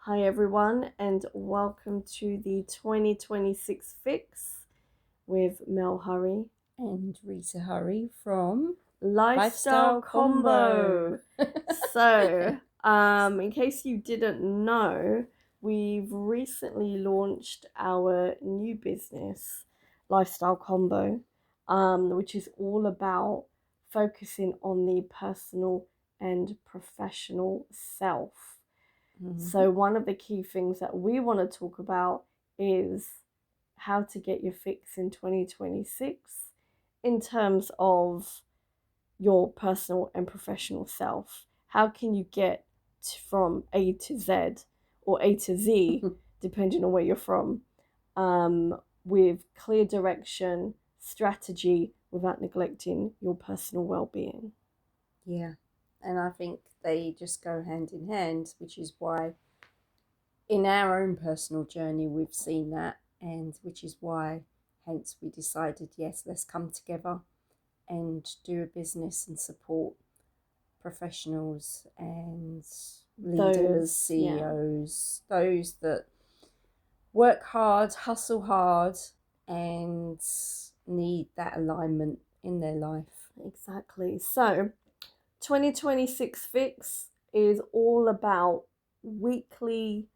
Hi, everyone, and welcome to the 2026 Fix with Mel Hurry and Rita Hurry from Lifestyle Lifestyle Combo. Combo. In case you didn't know, we've recently launched our new business, Lifestyle Combo, which is all about focusing on the personal and professional self. So, one of the key things that we want to talk about is how to get your fix in 2026 in terms of your personal and professional self. How can you get from A to Z or A to Z, depending on where you're from, with clear direction, strategy, without neglecting your personal well-being? Yeah, and I think they just go hand in hand, which is why in our own personal journey we've seen that, and which is why hence we decided, yes, let's come together and do a business and support professionals and leaders, CEOs, those that work hard, hustle hard, and need that alignment in their life. Exactly. So, 2026 Fix is all about weekly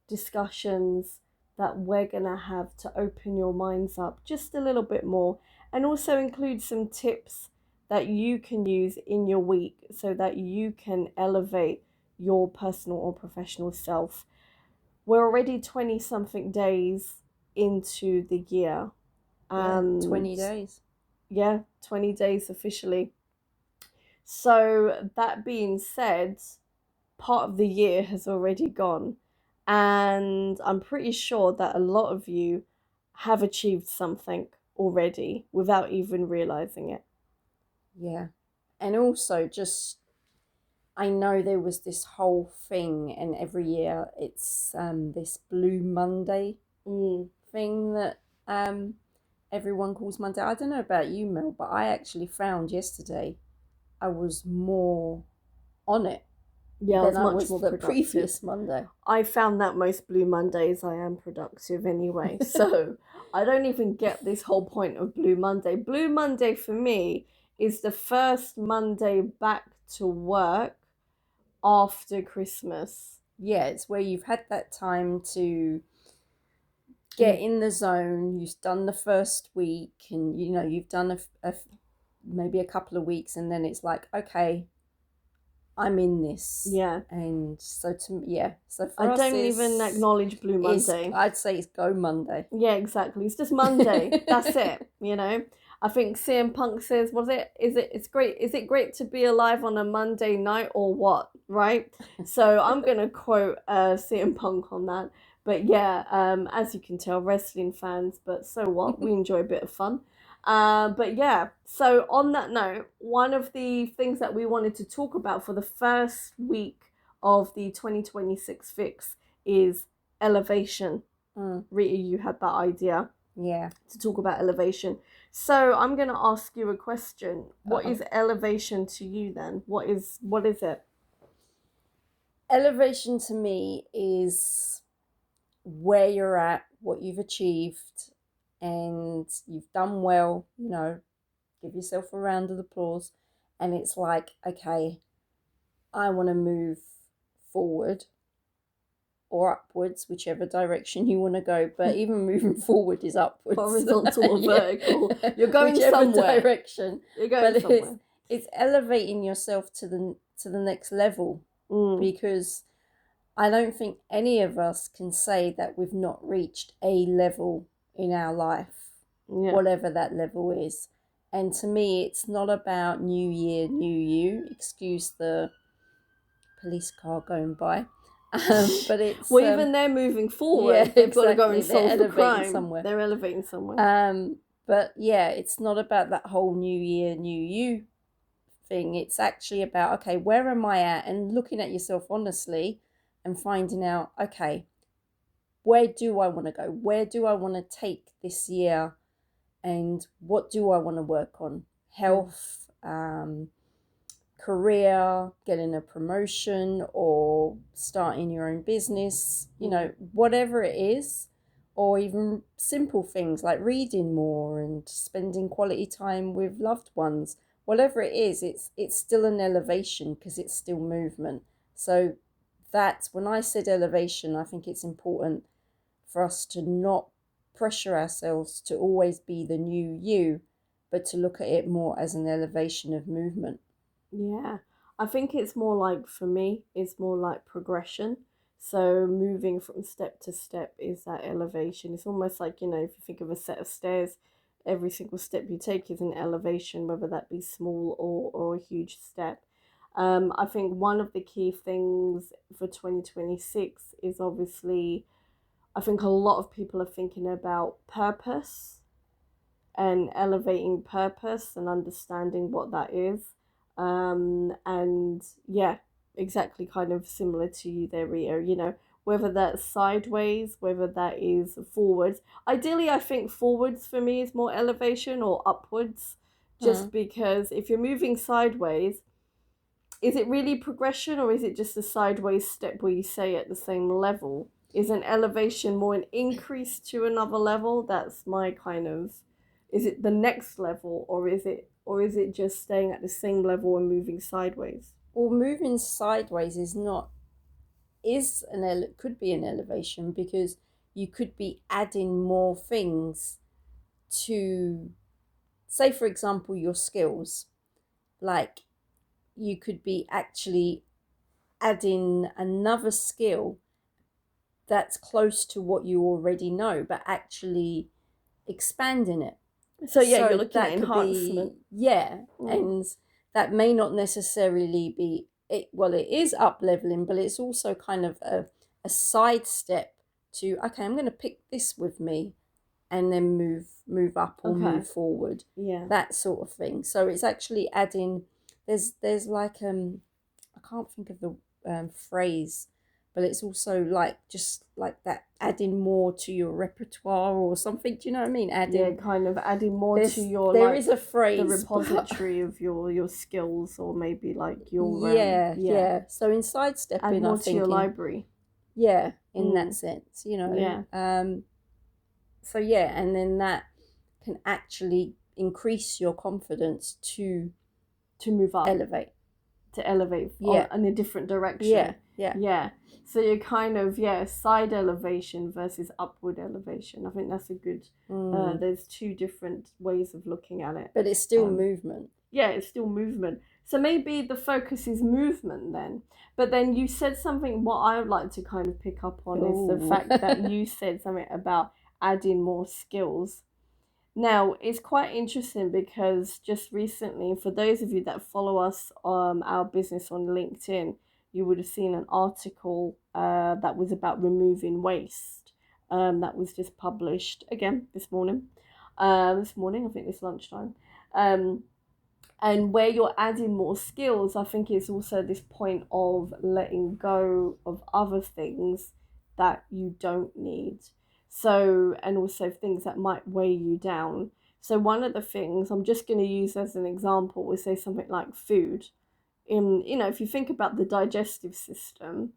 discussions that we're going to have to open your minds up just a little bit more, and also include some tips that you can use in your week so that you can elevate your personal or professional self. We're already 20 something days into the year, and 20 days. Yeah, 20 days officially. So, that being said, part of the year has already gone, and I'm pretty sure that a lot of you have achieved something already without even realizing it. Yeah. And also, just I know there was this whole thing, and every year it's this Blue Monday thing that everyone calls Monday. I don't know about you, Mel, but I actually found yesterday I was more on it Yeah, I was than I much was more the productive. previous Monday. I found that most Blue Mondays I am productive anyway. So I don't even get this whole point of Blue Monday. Blue Monday for me is the first Monday back to work after Christmas. Yeah, it's where you've had that time to get in the zone. You've done the first week, and you've done maybe a couple of weeks, and then it's like, okay, I'm in this. Yeah. And so so for I us, don't even acknowledge Blue Monday. I'd say it's Go Monday. Yeah, exactly. It's just Monday. That's it. I think CM Punk says, was it? It's great. Is it great to be alive on a Monday night or what? Right. So I'm gonna quote CM Punk on that. But yeah, as you can tell, wrestling fans. But so what? We enjoy a bit of fun. But yeah. So on that note, one of the things that we wanted to talk about for the first week of the 2026 Fix is elevation. Rita, you had that idea. Yeah. To talk about elevation. So I'm going to ask you a question. What is elevation to you then? What is it? Elevation to me is where you're at, what you've achieved, and you've done well, give yourself a round of applause. And it's like, okay, I want to move forward or upwards, whichever direction you want to go. But even moving forward is upwards. Horizontal or vertical. You're going whichever somewhere. Direction. You're going somewhere. It's elevating yourself to the next level, because I don't think any of us can say that we've not reached a level in our life, whatever that level is. And to me, it's not about new year, new you. Excuse the police car going by. But it's even they're moving forward. Yeah, They've got to go and solve the crime. Somewhere. They're elevating somewhere. But yeah, it's not about that whole new year, new you thing. It's actually about, okay, where am I at? And looking at yourself honestly and finding out, okay, where do I want to go? Where do I want to take this year? And what do I want to work on? Health, career, getting a promotion, or starting your own business, whatever it is, or even simple things like reading more and spending quality time with loved ones. Whatever it is, it's still an elevation because it's still movement. So that's when I said elevation, I think it's important for us to not pressure ourselves to always be the new you, but to look at it more as an elevation of movement. Yeah, I think it's more like, for me, it's more like progression. So moving from step to step is that elevation. It's almost like, if you think of a set of stairs, every single step you take is an elevation, whether that be small or a huge step. I think one of the key things for 2026 is obviously, I think a lot of people are thinking about purpose and elevating purpose and understanding what that is. And yeah, exactly, kind of similar to you there, Rio. Whether that's sideways, whether that is forwards. Ideally, I think forwards for me is more elevation, or upwards, just Mm. because if you're moving sideways, is it really progression, or is it just a sideways step where you stay at the same level? Is an elevation more an increase to another level? That's my kind of, is it the next level, or is it just staying at the same level and moving sideways? Well, moving sideways is not is could be an elevation because you could be adding more things to, say for example, your skills. Like you could be actually adding another skill that's close to what you already know, but actually expanding it. So yeah, you're So looking at that could be, enhancement. yeah, Mm. and that may not necessarily be it. Well, it is up leveling, but it's also kind of a sidestep to, okay, I'm going to pick this with me and then move up or Okay. move forward, Yeah. that sort of thing. So it's actually adding. There's like I can't think of the phrase, but it's also like just like that, adding more to your repertoire or something. Do you know what I mean? Yeah, Adding, kind of adding more to your, there is like, a the phrase, but repository of your skills, or maybe like your yeah, yeah, yeah. So in add sidestepping, I more to your think in, library. yeah, in that Mm. sense, Yeah. So yeah, and then that can actually increase your confidence To move up, elevate. to elevate on Yeah, in a different direction. yeah, yeah. Yeah. So you're kind of, yeah, side elevation versus upward elevation. I think that's a good. Mm. There's two different ways of looking at it. But it's still Um, movement. yeah, it's still movement. So maybe the focus is movement then. But then you said something. What I would like to kind of pick up on is the Oh. fact that you said something about adding more skills. Now, it's quite interesting because just recently, for those of you that follow us, our business on LinkedIn, you would have seen an article that was about removing waste. That was just published again this morning. I think this lunchtime. Um, and where you're adding more skills, I think it's also this point of letting go of other things that you don't need. So, and also things that might weigh you down. So one of the things I'm just going to use as an example is, say, something like food. If you think about the digestive system,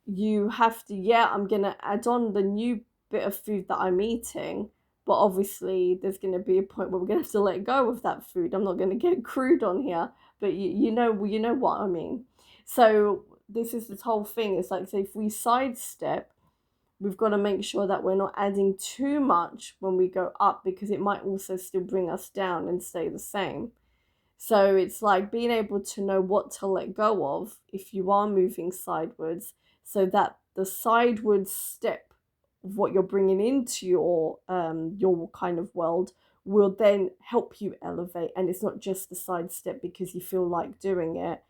you have to, yeah, I'm going to add on the new bit of food that I'm eating, but obviously there's going to be a point where we're going to have to let go of that food. I'm not going to get crude on here, but you know what I mean. So this is this whole thing. It's like, say, if we sidestep, we've got to make sure that we're not adding too much when we go up, because it might also still bring us down and stay the same. So it's like being able to know what to let go of if you are moving sideways, so that the sideways step of what you're bringing into your kind of world will then help you elevate, and it's not just the side step because you feel like doing it.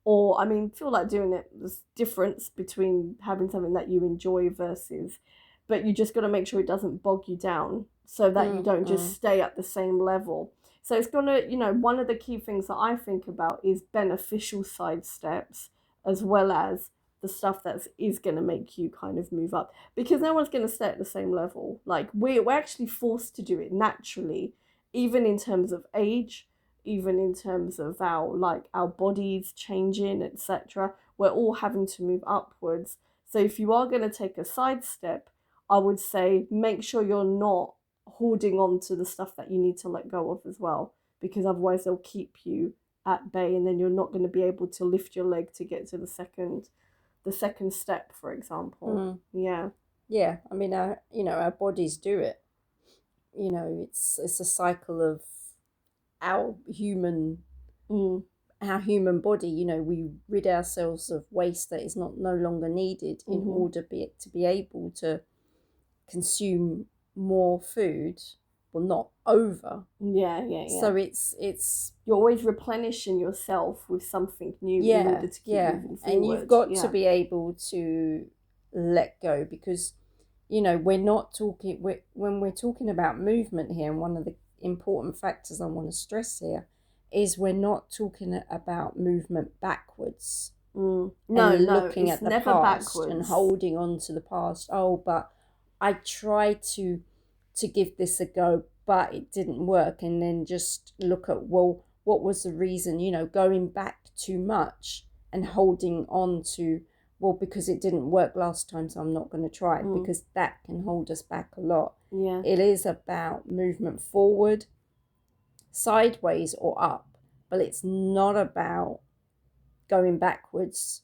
Or, I mean, feel like doing it, there's difference between having something that you enjoy versus, but you just got to make sure it doesn't bog you down, so that you Mm, don't just mm. stay at the same level. So it's gonna, one of the key things that I think about is beneficial side steps, as well as the stuff that is going to make you kind of move up, because no one's going to stay at the same level. Like we're actually forced to do it naturally, even in terms of age, even in terms of our bodies changing, etc. We're all having to move upwards. So if you are going to take a side step, I would say make sure you're not holding on to the stuff that you need to let go of as well, because otherwise they'll keep you at bay, and then you're not going to be able to lift your leg to get to the second step, for example. Yeah. Yeah, I mean, our bodies do it. It's a cycle of our human Mm. our human body. We rid ourselves of waste that is no longer needed in Mm-hmm. order to be able to consume more food. Well, not over. Yeah, yeah, yeah. So it's You're always replenishing yourself with something new in yeah, order to keep yeah, moving and you've forward. got to Yeah. be able to let go, because we're not talking when we're talking about movement here, and one of the important factors I want to stress here is we're not talking about movement backwards No, and no, looking it's at the never past and backwards. holding on to the past. Oh, but I tried to give this a go, but it didn't work. And then just look at, well, what was the reason? Going back too much and holding on to, well, because it didn't work last time, so I'm not going to try it, because that can hold us back a lot. Yeah. It is about movement forward, sideways, or up, but it's not about going backwards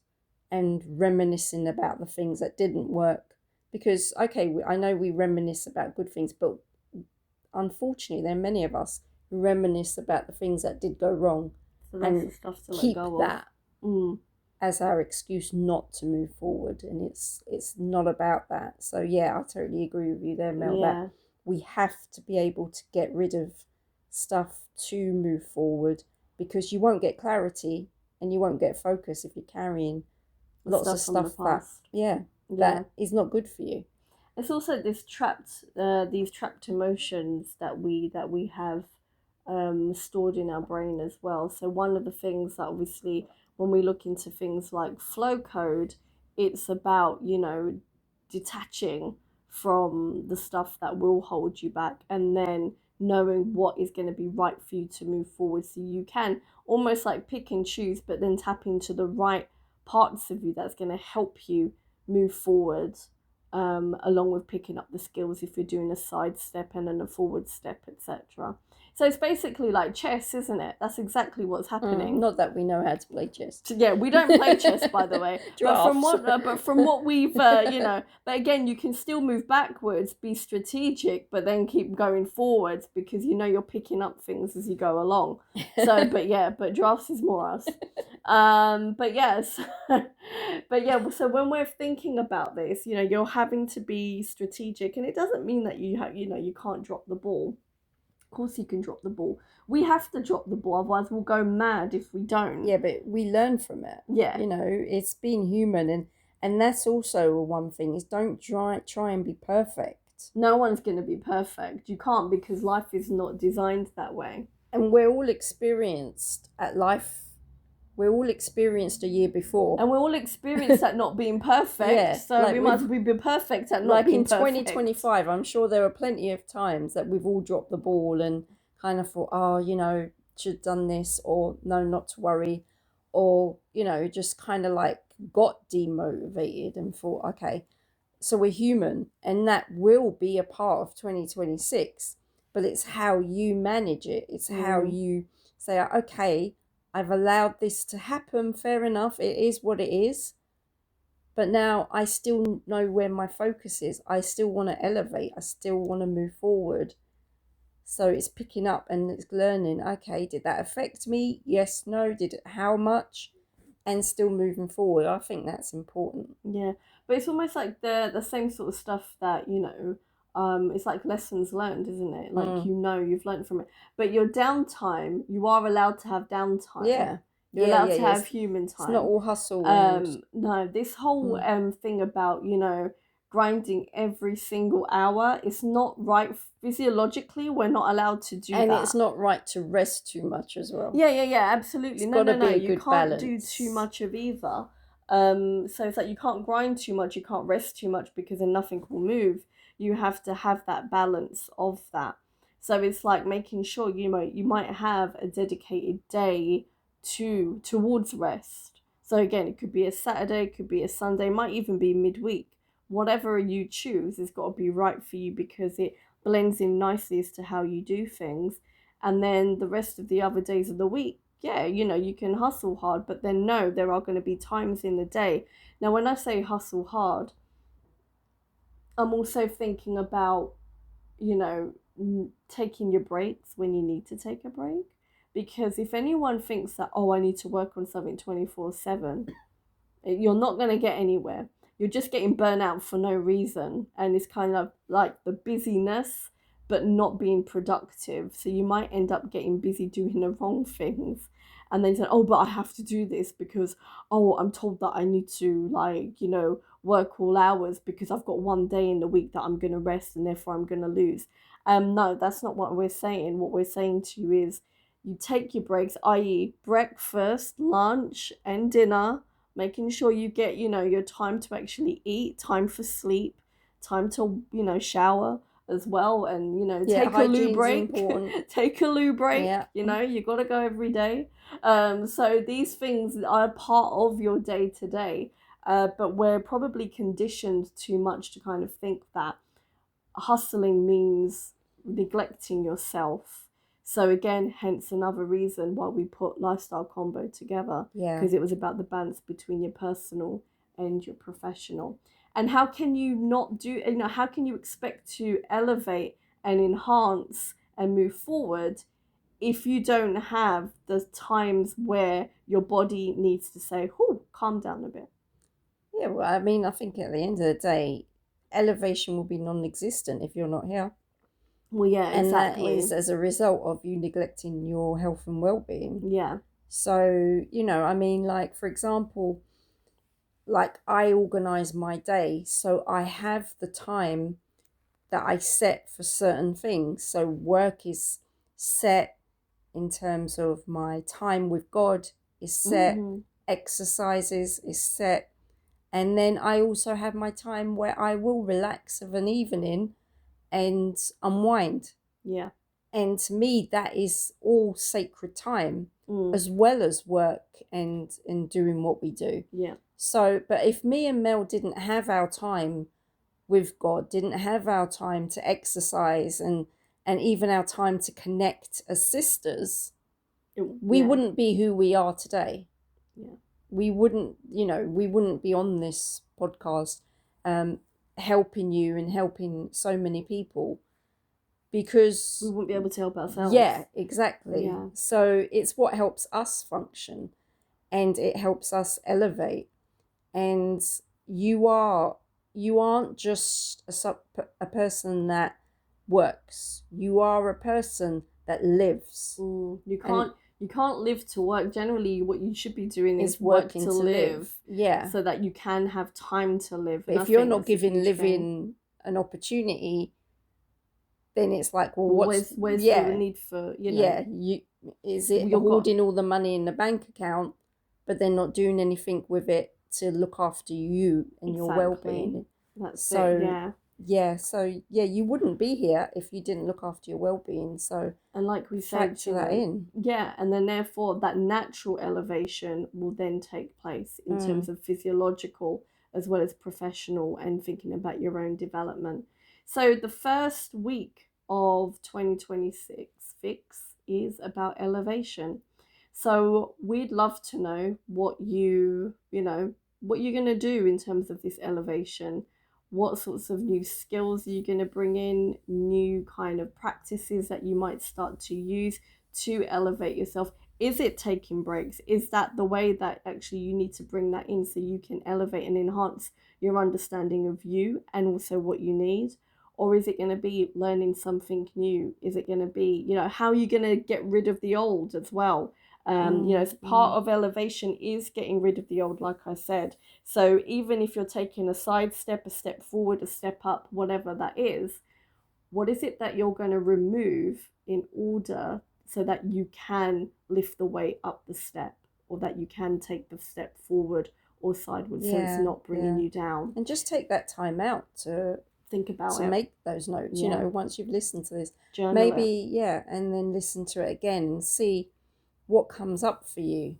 and reminiscing about the things that didn't work. Because, okay, I know we reminisce about good things, but unfortunately, there are many of us who reminisce about the things that did go wrong, So that's the and stuff to let keep go of. that Mm. as our excuse not to move forward. And it's not about that. So yeah, I totally agree with you there, Mel, that Yeah. we have to be able to get rid of stuff to move forward, because you won't get clarity and you won't get focus if you're carrying The lots of stuff from the stuff that past. yeah Yeah. that is not good for you. It's also these trapped emotions that we have stored in our brain as well. So one of the things that obviously when we look into things like flow code, it's about detaching from the stuff that will hold you back, and then knowing what is going to be right for you to move forward, so you can almost like pick and choose, but then tap into the right parts of you that's going to help you move forward, along with picking up the skills if you're doing a side step and then a forward step, etc. So it's basically like chess, isn't it? That's exactly what's happening. Not that we know how to play chess. Yeah, we don't play chess, by the way. But from Drafts. what we've, but again, you can still move backwards, be strategic, but then keep going forwards, because you're picking up things as you go along. So, but drafts is more us. But yes, but yeah. So when we're thinking about this, you're having to be strategic, and it doesn't mean that you can't drop the ball. Of course, you can drop the ball. We have to drop the ball, otherwise we'll go mad if we don't. Yeah, but we learn from it. Yeah. It's being human, and that's also one thing, is don't try and be perfect. No one's going to be perfect. You can't, because life is not designed that way. And we're all experienced at life. We're all experienced a year before. And we're all experienced at not being perfect. Yeah, so like we might as well be perfect at not being perfect. Like in 2025, I'm sure there are plenty of times that we've all dropped the ball and kind of thought, oh, should have done this, or no, not to worry, or, just kind of like got demotivated and thought, okay, so we're human, and that will be a part of 2026, but it's how you manage it. It's how you say, okay, I've allowed this to happen, fair enough, it is what it is, but now I still know where my focus is. I still want to elevate, I still want to move forward. So it's picking up and it's learning, okay, did that affect me? Yes, no, did it, how much? And still moving forward. I think that's important. Yeah, but it's almost like the same sort of stuff that it's like lessons learned, isn't it? Like you've learned from it. But your downtime, you are allowed to have downtime. Yeah, you're allowed to have human time. It's not all hustle. And no, this whole thing about grinding every single hour, it's not right physiologically. We're not allowed to do and that. It's not right to rest too much as well. Yeah, absolutely. It's no, be a you good can't balance. do too much of either. So it's like you can't grind too much, you can't rest too much, because then nothing will move. You have to have that balance of that. So it's like making sure, you might have a dedicated day towards rest. So again, it could be a Saturday, it could be a Sunday, might even be midweek. Whatever you choose has got to be right for you, because it blends in nicely as to how you do things. And then the rest of the other days of the week, yeah, you can hustle hard, but then no, there are going to be times in the day. Now, when I say hustle hard, I'm also thinking about, you know, taking your breaks when you need to take a break. Because if anyone thinks that, oh, I need to work on something 24/7, you're not going to get anywhere. You're just getting burnt out for no reason. And it's kind of like the busyness, but not being productive. So you might end up getting busy doing the wrong things. And then say, oh, but I have to do this because, oh, I'm told that I need to, like, work all hours because I've got one day in the week that I'm going to rest and therefore I'm going to lose. No, that's not what we're saying. What we're saying to you is you take your breaks, i.e., breakfast, lunch, and dinner, making sure you get, your time to actually eat, time for sleep, time to, shower as well, and, Yeah, take a loo hygiene's break. important. Take a loo break, Yeah. you got to go every day. So these things are part of your day to day, but we're probably conditioned too much to kind of think that hustling means neglecting yourself. So again, hence another reason why we put Lifestyle Combo together, Yeah. because it was about the balance between your personal and your professional. And how can you not do, how can you expect to elevate and enhance and move forward if you don't have the times where your body needs to say, "Oh, calm down a bit." Yeah, well, I mean, I think at the end of the day, elevation will be non-existent if you're not here. Well, yeah, And that is exactly. as a result of you neglecting your health and well-being. Yeah. So, I mean, like, for example, like I organize my day so I have the time that I set for certain things. So work is set in terms of my time with God is set, Mm-hmm. exercises is set, and then I also have my time where I will relax of an evening and unwind. Yeah. And to me, that is all sacred time, Mm. as well as work and doing what we do. Yeah. So, but if me and Mel didn't have our time with God, didn't have our time to exercise and even our time to connect as sisters, we Yeah. wouldn't be who we are today. Yeah. We wouldn't, we wouldn't be on this podcast helping you and helping so many people, We because wouldn't be able to help ourselves. yeah, exactly. Yeah. So it's what helps us function, and it helps us elevate. And you aren't just a person that works. You are a person that lives. You And can't live to work. Generally, what you should be doing is is work working to to live, Yeah. so that you can have time to live. But And I if you're think not that's a giving huge thing. living an opportunity, then it's like, well, Well, what's where's the yeah, need for yeah, you is it you've got hoarding all the money in the bank account, but then not doing anything with it to look after you and your exactly. well-being. That's it. So Yeah. you wouldn't be here if you didn't look after your well-being. So And like we said, factor that in. yeah, and then therefore that natural elevation will then take place in terms of physiological as well as professional, and thinking about your own development. So the first week of 2026 fix is about elevation. So we'd love to know what you're going to do in terms of this elevation. What sorts of new skills are you going to bring in, new kind of practices that you might start to use to elevate yourself? Is it taking breaks? Is that the way that actually you need to bring that in so you can elevate and enhance your understanding of you and also what you need? Or is it going to be learning something new? Is it going to be, how are you going to get rid of the old as well? It's part of elevation is getting rid of the old, like I said. So even if you're taking a side step, a step forward, a step up, whatever that is, what is it that you're going to remove in order so that you can lift the weight up the step, or that you can take the step forward or sideways, so it's not bringing you down? And just take that time out to think about to it. make those notes, Yeah. once you've listened to this. Journal Maybe, it. yeah, and then listen to it again and see what comes up for you.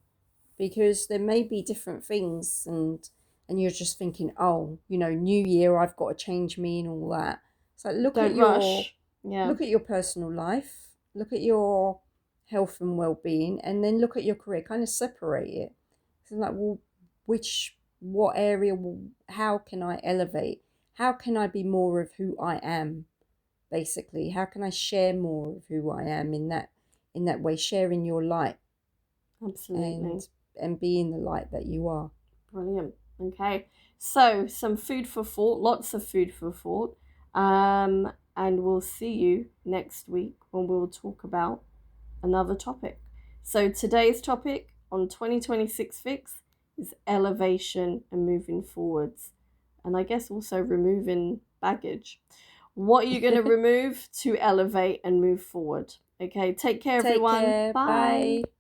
Because there may be different things, and you're just thinking, oh, new year, I've got to change me and all that. So Don't rush. Yeah. look at your personal life, look at your health and well-being, and then look at your career. Kind of separate it. So like, well, what area? How can I elevate? How can I be more of who I am? Basically, how can I share more of who I am in that way, sharing your light Absolutely. and being the light that you are. Brilliant. Okay. So, some food for thought, lots of food for thought. And we'll see you next week when we'll talk about another topic. So, today's topic on 2026 Fix is elevation and moving forwards. And I guess also removing baggage. What are you going to remove to elevate and move forward? Okay. Take care, Take everyone. care. Bye. Bye.